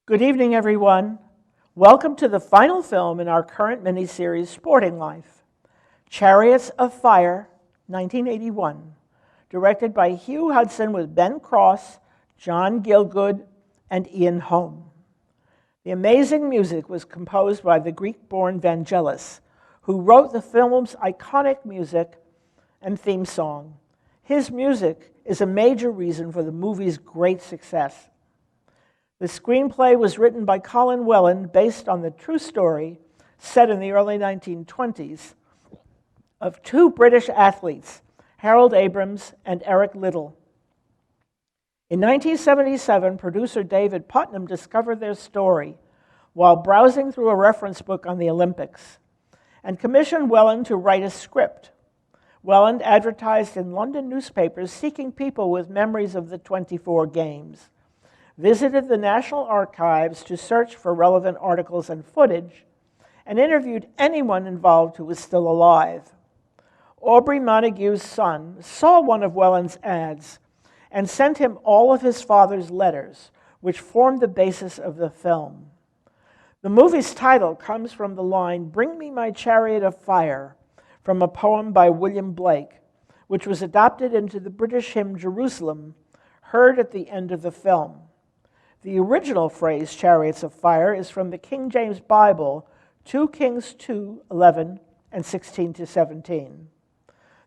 Good evening, everyone. Welcome to the final film in our current miniseries, Sporting Life, Chariots of Fire, 1981, directed by Hugh Hudson with Ben Cross, John Gielgud, and Ian Holm. The amazing music was composed by the Greek-born Vangelis, who wrote the film's iconic music and theme song. His music is a major reason for the movie's great success. The screenplay was written by Colin Welland based on the true story set in the early 1920s of two British athletes, Harold Abrams and Eric Liddell. In 1977, producer David Putnam discovered their story while browsing through a reference book on the Olympics and commissioned Welland to write a script. Welland advertised in London newspapers seeking people with memories of the 24 games, visited the National Archives to search for relevant articles and footage, and interviewed anyone involved who was still alive. Aubrey Montague's son saw one of Welland's ads and sent him all of his father's letters, which formed the basis of the film. The movie's title comes from the line, "Bring me my chariot of fire," from a poem by William Blake, which was adopted into the British hymn Jerusalem, heard at the end of the film. The original phrase, "Chariots of Fire," is from the King James Bible, 2 Kings 2:11 and 16-17.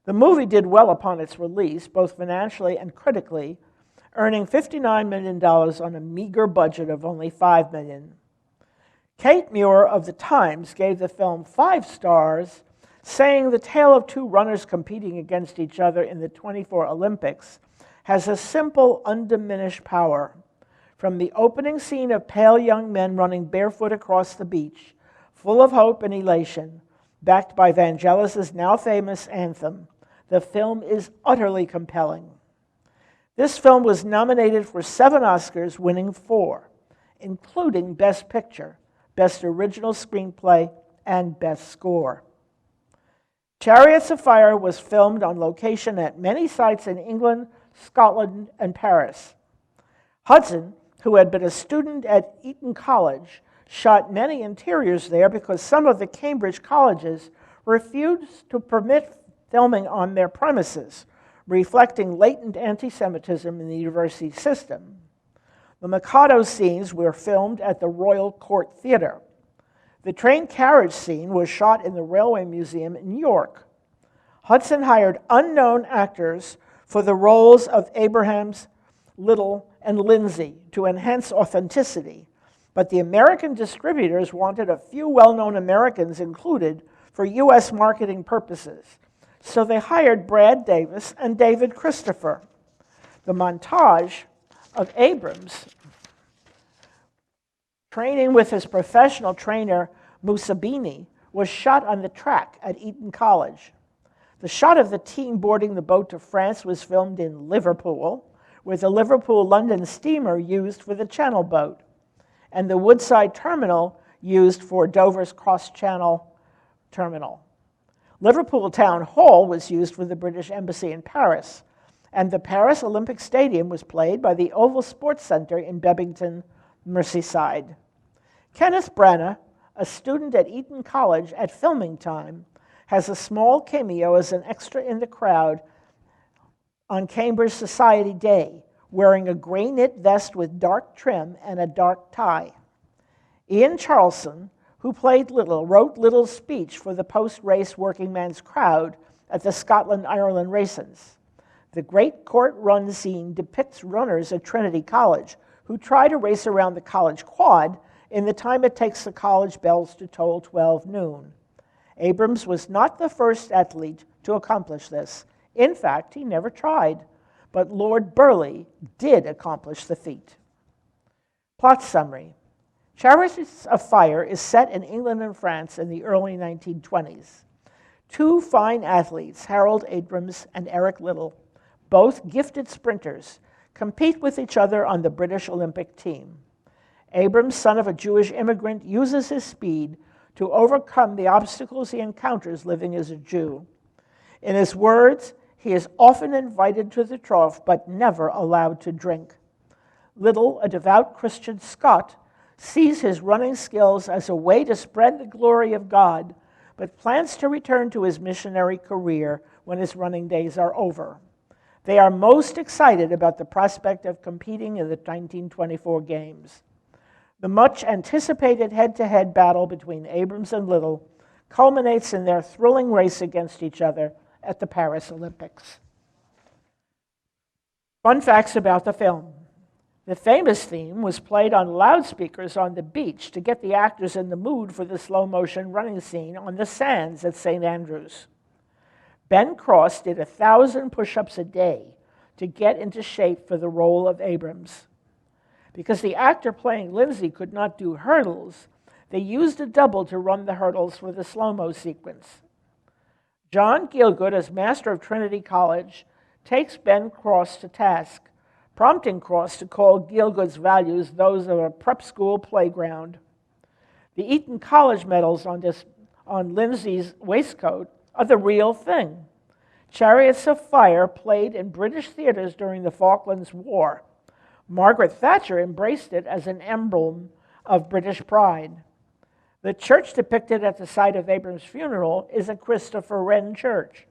The movie did well upon its release, both financially and critically, earning $59 million on a meager budget of only $5 million. Kate Muir of The Times gave the film 5 stars, saying the tale of two runners competing against each other in the 24 Olympics has a simple, undiminished power. From the opening scene of pale young men running barefoot across the beach, full of hope and elation, backed by Vangelis' now famous anthem, the film is utterly compelling. This film was nominated for 7 Oscars, winning 4, including Best Picture, Best Original Screenplay, and Best Score. Chariots of Fire was filmed on location at many sites in England, Scotland, and Paris. Hudson, who had been a student at Eton College, shot many interiors there because some of the Cambridge colleges refused to permit filming on their premises, reflecting latent anti-Semitism in the university system. The Mikado scenes were filmed at the Royal Court Theatre. The train carriage scene was shot in the Railway Museum in New York. Hudson hired unknown actors for the roles of Abrahams, Liddell, and Lindsay to enhance authenticity, but the American distributors wanted a few well-known Americans included for U.S. marketing purposes, so they hired Brad Davis and David Christopher. The montage of Abrams training with his professional trainer Musabini was shot on the track at Eton College. The shot of the team boarding the boat to France was filmed in Liverpool, with the Liverpool-London steamer used for the Channel boat, and the Woodside terminal used for Dover's cross-channel terminal. Liverpool Town Hall was used for the British Embassy in Paris, and the Paris Olympic Stadium was played by the Oval Sports Centre in Bebington, Merseyside. Kenneth Branagh, a student at Eton College at filming time, has a small cameo as an extra in the crowd on Cambridge Society Day, wearing a gray knit vest with dark trim and a dark tie. Ian Charleson, who played Liddell, wrote Liddell's speech for the post-race working man's crowd at the Scotland-Ireland races. The Great Court Run scene depicts runners at Trinity College who try to race around the college quad in the time it takes the college bells to toll 12 noon. Abrams was not the first athlete to accomplish this. In fact, he never tried, but Lord Burleigh did accomplish the feat. Plot summary. Chariots of Fire is set in England and France in the early 1920s. Two fine athletes, Harold Abrams and Eric Liddell, both gifted sprinters, compete with each other on the British Olympic team. Abrams, son of a Jewish immigrant, uses his speed to overcome the obstacles he encounters living as a Jew. In his words, he is often invited to the trough, but never allowed to drink. Liddell, a devout Christian Scot, sees his running skills as a way to spread the glory of God, but plans to return to his missionary career when his running days are over. They are most excited about the prospect of competing in the 1924 Games. The much anticipated head-to-head battle between Abrams and Little culminates in their thrilling race against each other at the Paris Olympics. Fun facts about the film. The famous theme was played on loudspeakers on the beach to get the actors in the mood for the slow-motion running scene on the sands at St. Andrews. Ben Cross did 1,000 push-ups a day to get into shape for the role of Abrams. Because the actor playing Lindsay could not do hurdles, they used a double to run the hurdles for the slow-mo sequence. John Gielgud, as master of Trinity College, takes Ben Cross to task, prompting Cross to call Gielgud's values those of a prep school playground. The Eton College medals on Lindsay's waistcoat are the real thing. Chariots of Fire played in British theaters during the Falklands War. Margaret Thatcher embraced it as an emblem of British pride. The church depicted at the site of Abrams' funeral is a Christopher Wren church.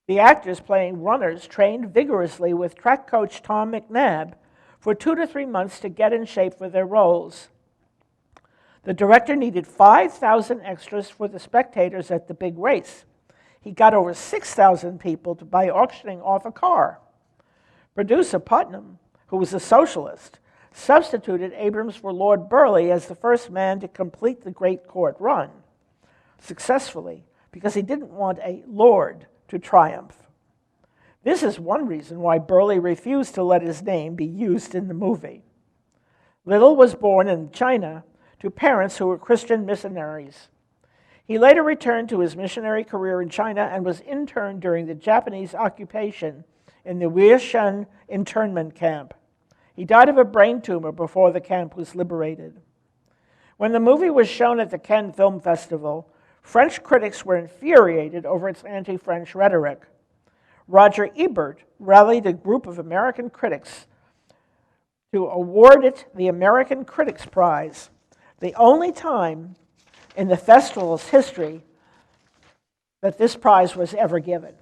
The actors playing runners trained vigorously with track coach Tom McNabb for 2 to 3 months to get in shape for their roles. The director needed 5,000 extras for the spectators at the big race. He got over 6,000 people by auctioning off a car. Producer Putnam, who was a socialist, substituted Abrams for Lord Burleigh as the first man to complete the Great Court run successfully, because he didn't want a lord to triumph. This is one reason why Burleigh refused to let his name be used in the movie. Little was born in China to parents who were Christian missionaries. He later returned to his missionary career in China and was interned during the Japanese occupation in the Weishan internment camp. He died of a brain tumor before the camp was liberated. When the movie was shown at the Cannes Film Festival, French critics were infuriated over its anti-French rhetoric. Roger Ebert rallied a group of American critics to award it the American Critics Prize, the only time in the festival's history that this prize was ever given.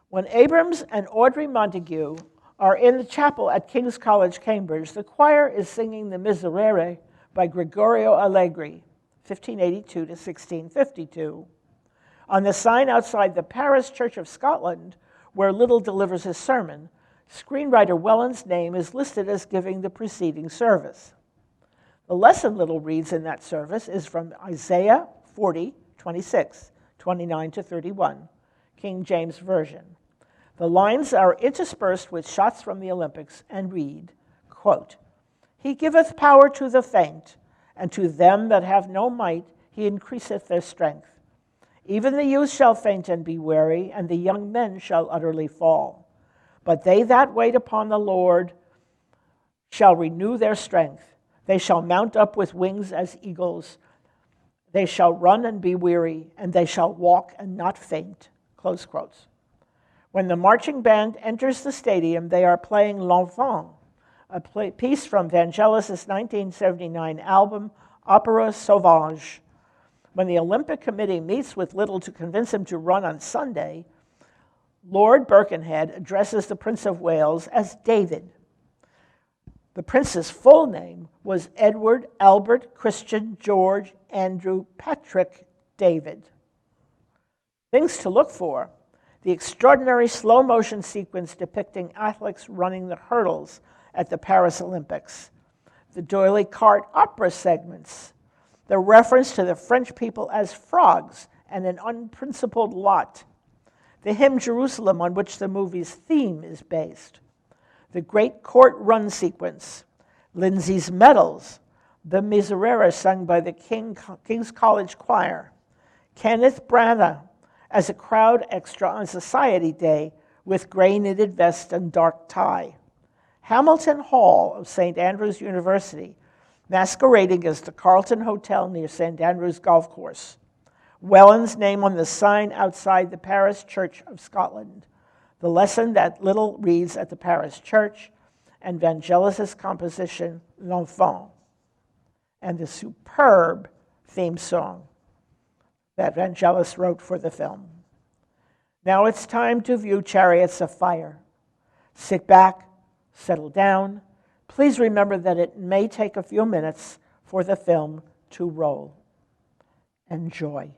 When Abrams and Audrey Montague are in the chapel at King's College, Cambridge, the choir is singing the Miserere by Gregorio Allegri, 1582 to 1652. On the sign outside the Paris Church of Scotland, where Little delivers his sermon, screenwriter Welland's name is listed as giving the preceding service. The lesson Little reads in that service is from Isaiah 40, 26, 29 to 31, King James Version. The lines are interspersed with shots from the Olympics and read, quote, "He giveth power to the faint, and to them that have no might he increaseth their strength. Even the youth shall faint and be weary, and the young men shall utterly fall. But they that wait upon the Lord shall renew their strength. They shall mount up with wings as eagles. They shall run and be weary, and they shall walk and not faint." Close quotes. When the marching band enters the stadium, they are playing L'Enfant, a piece from Vangelis' 1979 album, Opera Sauvage. When the Olympic Committee meets with Little to convince him to run on Sunday, Lord Birkenhead addresses the Prince of Wales as David. The prince's full name was Edward Albert Christian George Andrew Patrick David. Things to look for: the extraordinary slow-motion sequence depicting athletes running the hurdles at the Paris Olympics, the D'Oyly Carte opera segments, the reference to the French people as frogs and an unprincipled lot, the hymn Jerusalem on which the movie's theme is based, the great court run sequence, Lindsay's medals, the Miserere sung by the King's College Choir, Kenneth Branagh as a crowd extra on Society Day with gray knitted vest and dark tie, Hamilton Hall of St. Andrews University, masquerading as the Carlton Hotel near St. Andrews Golf Course, Welland's name on the sign outside the Paris Church of Scotland, the lesson that Little reads at the Paris Church, and Vangelis' composition, L'Enfant. and the superb theme song that Vangelis wrote for the film. Now it's time to view Chariots of Fire. Sit back, settle down. Please remember that it may take a few minutes for the film to roll. Enjoy.